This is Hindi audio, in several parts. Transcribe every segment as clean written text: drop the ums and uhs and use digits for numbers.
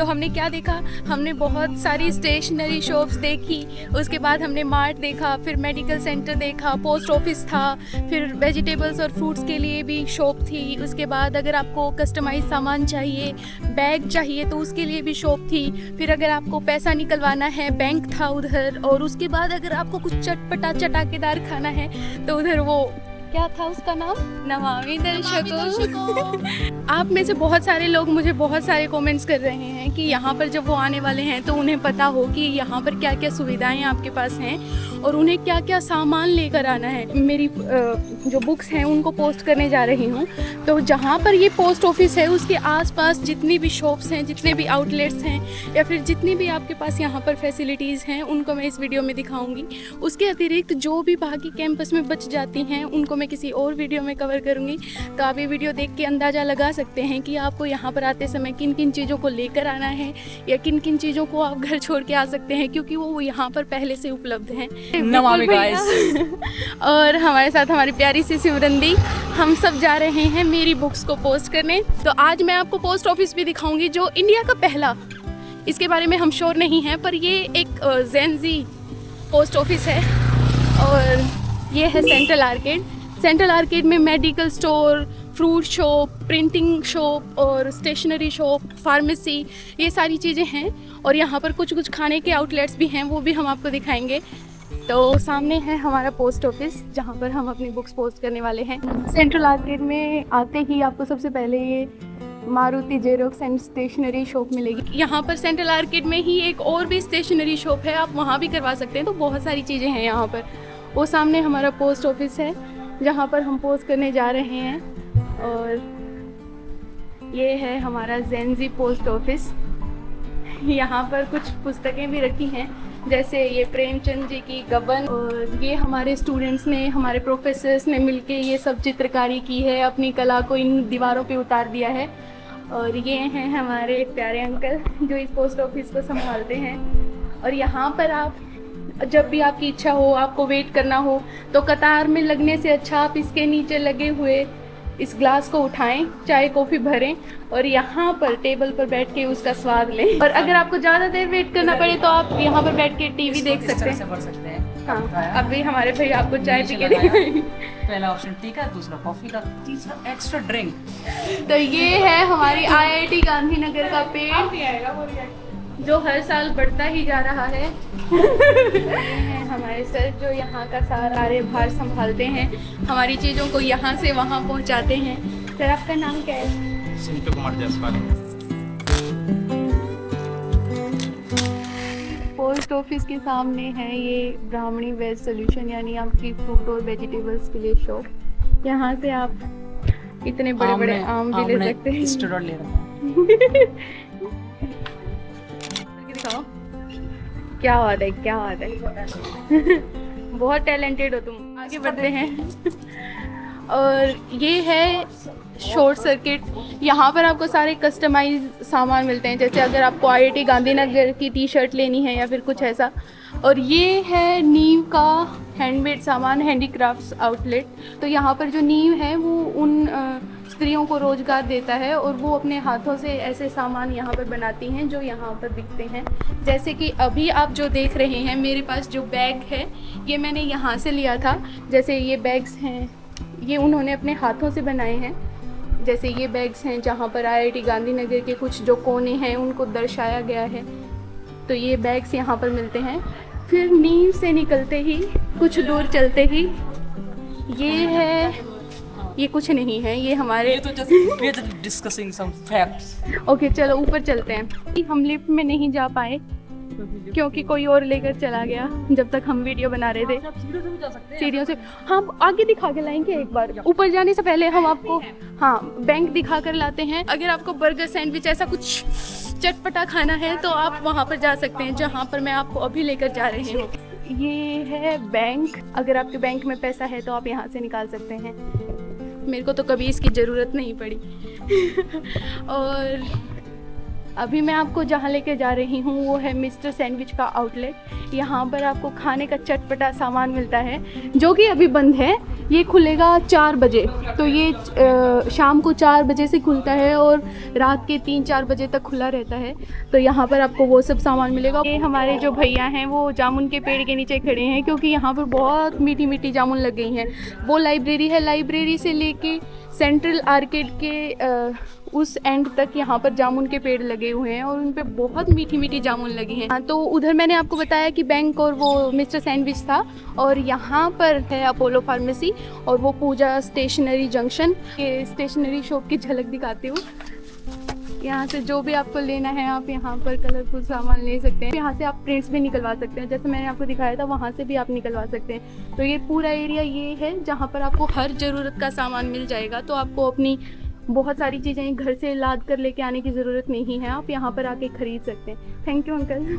तो हमने क्या देखा, हमने बहुत सारी स्टेशनरी शॉप्स देखी, उसके बाद हमने मार्ट देखा, फिर मेडिकल सेंटर देखा, पोस्ट ऑफिस था, फिर वेजिटेबल्स और फ्रूट्स के लिए भी शॉप थी। उसके बाद अगर आपको कस्टमाइज सामान चाहिए, बैग चाहिए तो उसके लिए भी शॉप थी। फिर अगर आपको पैसा निकलवाना है, बैंक था उधर। और उसके बाद अगर आपको कुछ चटपटा चटाकेदार खाना है तो उधर वो क्या था उसका नाम, नमामि दर्शकों। आप में से बहुत सारे लोग मुझे बहुत सारे कमेंट्स कर रहे हैं कि यहाँ पर जब वो आने वाले हैं तो उन्हें पता हो कि यहाँ पर क्या क्या सुविधाएं आपके पास हैं और उन्हें क्या क्या सामान लेकर आना है। मेरी जो बुक्स हैं उनको पोस्ट करने जा रही हूँ, तो जहाँ पर ये पोस्ट ऑफिस है उसके आसपास जितनी भी शॉप्स हैं, जितने भी आउटलेट्स हैं या फिर जितनी भी आपके पास यहाँ पर फैसिलिटीज़ हैं उनको मैं इस वीडियो में दिखाऊँगी। उसके अतिरिक्त जो भी बाकी कैंपस में बच जाती हैं उनको मैं किसी और वीडियो में कवर करूँगी। तो आप ये वीडियो देख के अंदाज़ा लगा सकते हैं कि आपको यहाँ पर आते समय किन किन चीज़ों को लेकर आना है या किन किन चीज़ों को आप घर छोड़ के आ सकते हैं, क्योंकि वो यहाँ पर पहले से उपलब्ध हैं। नमामि गाइस। और हमारे साथ हमारी प्यारी सी सिमरंदी, हम सब जा रहे हैं मेरी बुक्स को पोस्ट करने। तो आज मैं आपको पोस्ट ऑफिस भी दिखाऊंगी जो इंडिया का पहला, इसके बारे में हम श्योर नहीं हैं, पर ये एक जेनजी पोस्ट ऑफिस है। और ये है सेंट्रल आर्केड। सेंट्रल आर्केड में medical store, fruit shop, printing shop और स्टेशनरी शॉप, फार्मेसी, ये सारी चीज़ें हैं। और यहाँ पर कुछ कुछ खाने के आउटलेट्स भी हैं, वो भी हम आपको दिखाएंगे। तो सामने है हमारा पोस्ट ऑफिस जहाँ पर हम अपनी बुक्स पोस्ट करने वाले हैं। सेंट्रल आर्केड में आते ही आपको सबसे पहले ये Maruti xerox and stationery shop मिलेगी। यहाँ पर सेंट्रल आर्केड में ही एक और भी स्टेशनरी शॉप है, आप वहाँ भी करवा सकते हैं। तो बहुत सारी चीज़ें हैं यहाँ पर। वो सामने हमारा पोस्ट ऑफिस है जहाँ पर हम पोस्ट करने जा रहे हैं। और ये है हमारा जेनजी पोस्ट ऑफिस। यहाँ पर कुछ पुस्तकें भी रखी हैं, जैसे ये प्रेमचंद जी की गबन। और ये हमारे स्टूडेंट्स ने, हमारे प्रोफेसर्स ने मिलके ये सब चित्रकारी की है, अपनी कला को इन दीवारों पे उतार दिया है। और ये हैं हमारे प्यारे अंकल जो इस पोस्ट ऑफिस को संभालते हैं। और यहाँ पर आप जब भी आपकी इच्छा हो, आपको वेट करना हो, तो कतार में लगने से अच्छा आप इसके नीचे लगे हुए इस ग्लास को उठाएं, चाय कॉफ़ी भरें और यहाँ पर टेबल पर बैठ के उसका स्वाद लें। और अगर आपको ज़्यादा देर वेट करना पड़े तो आप यहाँ पर बैठ के टीवी देख सकते हैं। हाँ, अभी हमारे भाई आपको चाय पी के देंगे। पहला ऑप्शन टी का, दूसरा कॉफी का, तीसरा एक्स्ट्रा ड्रिंक। तो ये है हमारी IIT गांधीनगर का पेड़ जो हर साल बढ़ता ही जा रहा है। ये हैं हमारे सर जो यहाँ का सारे भार संभालते हैं, हमारी चीज़ों को यहाँ से वहाँ पहुँचाते हैं। सर आपका नाम क्या है? संतु कुमार जायसवाल। पोस्ट ऑफिस के सामने है ये ब्राह्मणी वेज सोल्यूशन, यानी आपकी फ्रूट और वेजिटेबल्स के लिए शॉप। यहाँ से आप इतने बड़े बड़े आम भी ले सकते हैं। क्या बात है, क्या बात है। बहुत टैलेंटेड हो तुम। आगे बढ़ते हैं। और ये है शॉर्ट सर्किट। यहाँ पर आपको सारे कस्टमाइज सामान मिलते हैं, जैसे अगर आपको IIT गांधीनगर की टी-शर्ट लेनी है या फिर कुछ ऐसा। और ये है नीव का हैंडमेड सामान, हैंडीक्राफ्ट्स आउटलेट। तो यहाँ पर जो नीव है वो उन स्त्रियों को रोज़गार देता है और वो अपने हाथों से ऐसे सामान यहाँ पर बनाती हैं जो यहाँ पर बिकते हैं। जैसे कि अभी आप जो देख रहे हैं, मेरे पास जो बैग है ये मैंने यहाँ से लिया था। जैसे ये बैग्स हैं, ये उन्होंने अपने हाथों से बनाए हैं। जैसे ये बैग्स हैं जहाँ पर IIT गांधीनगर के कुछ जो कोने हैं उनको दर्शाया गया है। तो ये बैग्स यहाँ पर मिलते हैं। फिर नीव से निकलते ही कुछ दूर चलते ही ये है, ये कुछ नहीं है, ये हमारे डिस्कसिंग सम फैक्ट्स। ओके चलो ऊपर चलते हैं। हम लिफ्ट में नहीं जा पाए क्योंकि कोई और लेकर चला गया जब तक हम वीडियो बना रहे थे। सीढ़ियों से हम आगे दिखा के लाएंगे एक बार। ऊपर जाने से पहले हम आपको बैंक दिखा कर लाते हैं। अगर आपको बर्गर, सैंडविच, ऐसा कुछ चटपटा खाना है तो आप वहाँ पर जा सकते हैं जहाँ पर मैं आपको अभी लेकर जा रही हूँ। ये है बैंक। अगर आपके बैंक में पैसा है तो आप यहाँ से निकाल सकते हैं। मेरे को तो कभी इसकी ज़रूरत नहीं पड़ी। और अभी मैं आपको जहाँ लेके जा रही हूँ वो है मिस्टर सैंडविच का आउटलेट। यहाँ पर आपको खाने का चटपटा सामान मिलता है जो कि अभी बंद है, ये खुलेगा 4 बजे, तो ये शाम को 4 बजे से खुलता है और रात के 3-4 बजे तक खुला रहता है। तो यहाँ पर आपको वो सब सामान मिलेगा। ये हमारे जो भैया हैं वो जामुन के पेड़ के नीचे खड़े हैं क्योंकि यहाँ पर बहुत मीठी मीठी जामुन लग गई हैं। वो लाइब्रेरी है, लाइब्रेरी से लेके सेंट्रल आर्केड के उस एंड तक यहाँ पर जामुन के पेड़ लगे हुए हैं और उन पे बहुत मीठी मीठी जामुन लगी हैं। हाँ, तो उधर मैंने आपको बताया कि बैंक और वो मिस्टर सैंडविच था, और यहाँ पर है अपोलो फार्मेसी और वो पूजा स्टेशनरी जंक्शन के स्टेशनरी शॉप की झलक दिखाती हूँ। यहाँ से जो भी आपको लेना है आप यहाँ पर कलरफुल सामान ले सकते हैं। यहाँ से आप प्रिंट्स भी निकलवा सकते हैं, जैसे मैंने आपको दिखाया था वहाँ से भी आप निकलवा सकते हैं। तो ये पूरा एरिया ये है जहाँ पर आपको हर ज़रूरत का सामान मिल जाएगा। तो आपको अपनी बहुत सारी चीज़ें घर से लाद कर लेके आने की ज़रूरत नहीं है, आप यहाँ पर आके ख़रीद सकते हैं। Thank you uncle.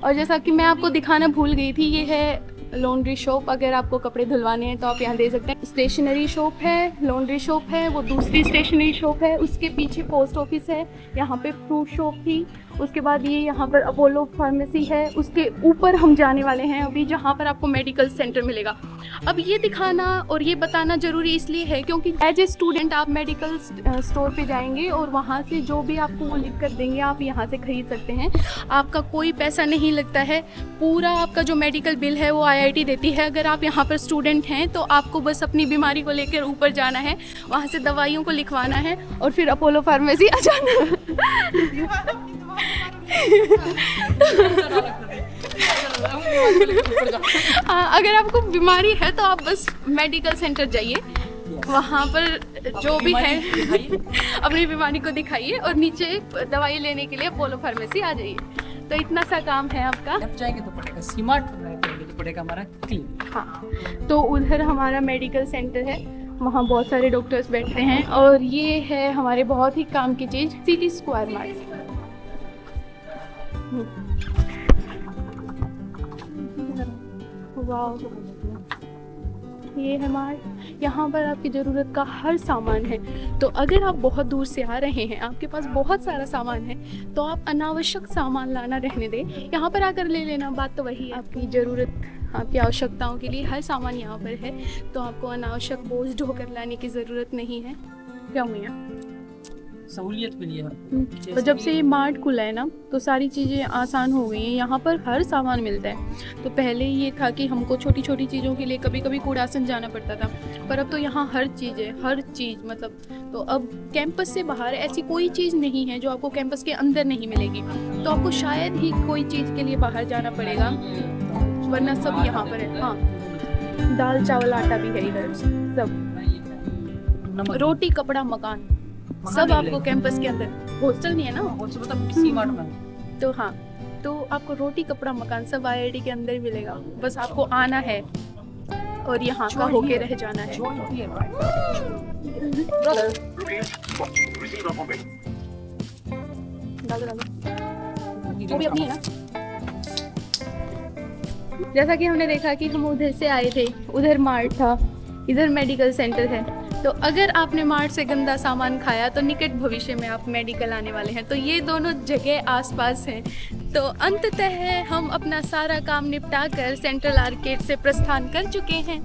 और जैसा कि मैं आपको दिखाना भूल गई थी, ये है लॉन्ड्री शॉप। अगर आपको कपड़े धुलवाने हैं तो आप यहाँ दे सकते हैं। स्टेशनरी शॉप है, लॉन्ड्री शॉप है, वो दूसरी स्टेशनरी शॉप है। उसके पीछे पोस्ट ऑफिस है, यहाँ पे फ्रूट शॉप थी। उसके बाद ये यहाँ पर अपोलो फार्मेसी है। उसके ऊपर हम जाने वाले हैं अभी, जहाँ पर आपको मेडिकल सेंटर मिलेगा। अब ये दिखाना और ये बताना ज़रूरी इसलिए है क्योंकि एज ए स्टूडेंट आप मेडिकल स्टोर पे जाएंगे और वहाँ से जो भी आपको वो लिख कर देंगे आप यहाँ से ख़रीद सकते हैं। आपका कोई पैसा नहीं लगता है, पूरा आपका जो मेडिकल बिल है वो IIT देती है। अगर आप यहाँ पर स्टूडेंट हैं तो आपको बस अपनी बीमारी को लेकर ऊपर जाना है, वहाँ से दवाइयों को लिखवाना है और फिर अपोलो फार्मेसी आ जाना है। अगर आपको बीमारी है तो आप बस मेडिकल सेंटर जाइए, वहाँ पर जो भी है अपनी बीमारी को दिखाइए और नीचे दवाई लेने के लिए अपोलो फार्मेसी आ जाइए। तो इतना सा काम है आपका। जब जाएंगे तो पड़ेगा स्मार्ट, तो पड़ेगा हमारा क्लीन। हाँ, तो उधर हमारा मेडिकल सेंटर है, वहाँ बहुत सारे डॉक्टर्स बैठते हैं। और ये है हमारे बहुत ही काम की चीज़, सिटी स्क्वायर मार्ट। वाह, ये है मार्ट। यहाँ पर आपकी ज़रूरत का हर सामान है। तो अगर आप बहुत दूर से आ रहे हैं, आपके पास बहुत सारा सामान है, तो आप अनावश्यक सामान लाना रहने दें, यहाँ पर आकर ले लेना। बात तो वही है, आपकी ज़रूरत, आपकी आवश्यकताओं के लिए हर सामान यहाँ पर है। तो आपको अनावश्यक बोझ ढोकर लाने की ज़रूरत नहीं है। क्या हुआ? सहूलियत के लिए है। तो जब से ये मार्ट खुला है ना, तो सारी चीज़ें आसान हो गई हैं। यहाँ पर हर सामान मिलता है। तो पहले ये था कि हमको छोटी छोटी चीज़ों के लिए कभी कभी कूड़ासन जाना पड़ता था, पर अब तो यहाँ हर चीज़ है, हर चीज़ मतलब। तो अब कैंपस से बाहर ऐसी कोई चीज़ नहीं है जो आपको कैंपस के अंदर नहीं मिलेगी। तो आपको शायद ही कोई चीज़ के लिए बाहर जाना पड़ेगा, वरना सब यहाँ पर है। हाँ, दाल चावल आटा भी है इधर, सब, रोटी कपड़ा मकान सब आपको कैंपस के अंदर। हॉस्टल नहीं है ना, हॉस्टल मतलब स्मार्ट में। तो हाँ, तो आपको रोटी कपड़ा मकान सब IIT के अंदर मिलेगा। बस आपको आना है और यहाँ का होके रह जाना है। वो भी अपनी है ना। जैसा कि हमने देखा कि हम उधर से आए थे, उधर मार्ट था, इधर मेडिकल सेंटर है। तो अगर आपने मार्ट से गंदा सामान खाया तो निकट भविष्य में आप मेडिकल आने वाले हैं। तो ये दोनों जगह आसपास हैं। तो अंततः हम अपना सारा काम निपटा कर सेंट्रल आर्केड से प्रस्थान कर चुके हैं।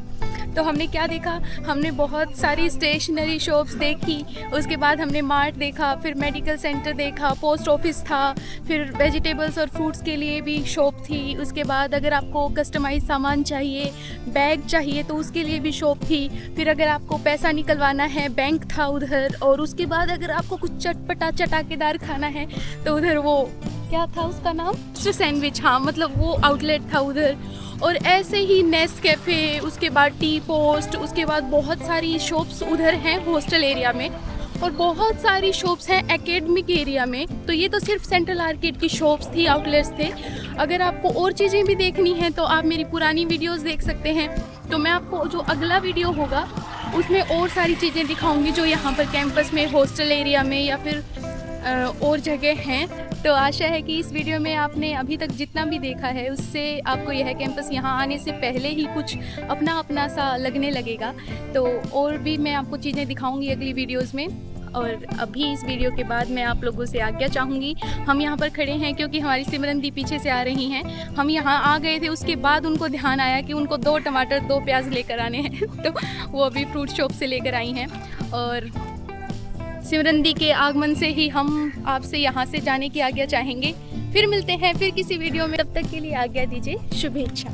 तो हमने क्या देखा, हमने बहुत सारी स्टेशनरी शॉप्स देखी, उसके बाद हमने मार्ट देखा, फिर मेडिकल सेंटर देखा, पोस्ट ऑफिस था, फिर वेजिटेबल्स और फ्रूट्स के लिए भी शॉप थी। उसके बाद अगर आपको कस्टमाइज सामान चाहिए, बैग चाहिए तो उसके लिए भी शॉप थी। फिर अगर आपको पैसा निकलवाना है, बैंक था उधर। और उसके बाद अगर आपको कुछ चटपटा चटाकेदार खाना है तो उधर वो क्या था उसका नाम, सैंडविच, हाँ मतलब वो आउटलेट था उधर। और ऐसे ही नेस्ट कैफ़े, उसके बाद टी पोस्ट, उसके बाद बहुत सारी शॉप्स उधर हैं हॉस्टल एरिया में, और बहुत सारी शॉप्स हैं एकेडमिक एरिया में। तो ये तो सिर्फ सेंट्रल आर्केड की शॉप्स थी, आउटलेट्स थे। अगर आपको और चीज़ें भी देखनी हैं तो आप मेरी पुरानी वीडियोस देख सकते हैं। तो मैं आपको जो अगला वीडियो होगा उसमें और सारी चीज़ें दिखाऊंगी जो यहाँ पर कैंपस में, हॉस्टल एरिया में या फिर और जगह हैं। तो आशा है कि इस वीडियो में आपने अभी तक जितना भी देखा है उससे आपको यह कैंपस यहाँ आने से पहले ही कुछ अपना अपना सा लगने लगेगा। तो और भी मैं आपको चीज़ें दिखाऊंगी अगली वीडियोस में। और अभी इस वीडियो के बाद मैं आप लोगों से आज्ञा चाहूँगी। हम यहाँ पर खड़े हैं क्योंकि हमारी सिमरन दी पीछे से आ रही हैं। हम यहाँ आ गए थे, उसके बाद उनको ध्यान आया कि उनको 2 टमाटर 2 प्याज लेकर आने हैं तो वो अभी फ्रूट शॉप से लेकर आई हैं। और सिमरन दी के आगमन से ही हम आपसे यहाँ से जाने की आज्ञा चाहेंगे। फिर मिलते हैं फिर किसी वीडियो में, तब तक के लिए आज्ञा दीजिए, शुभेच्छा।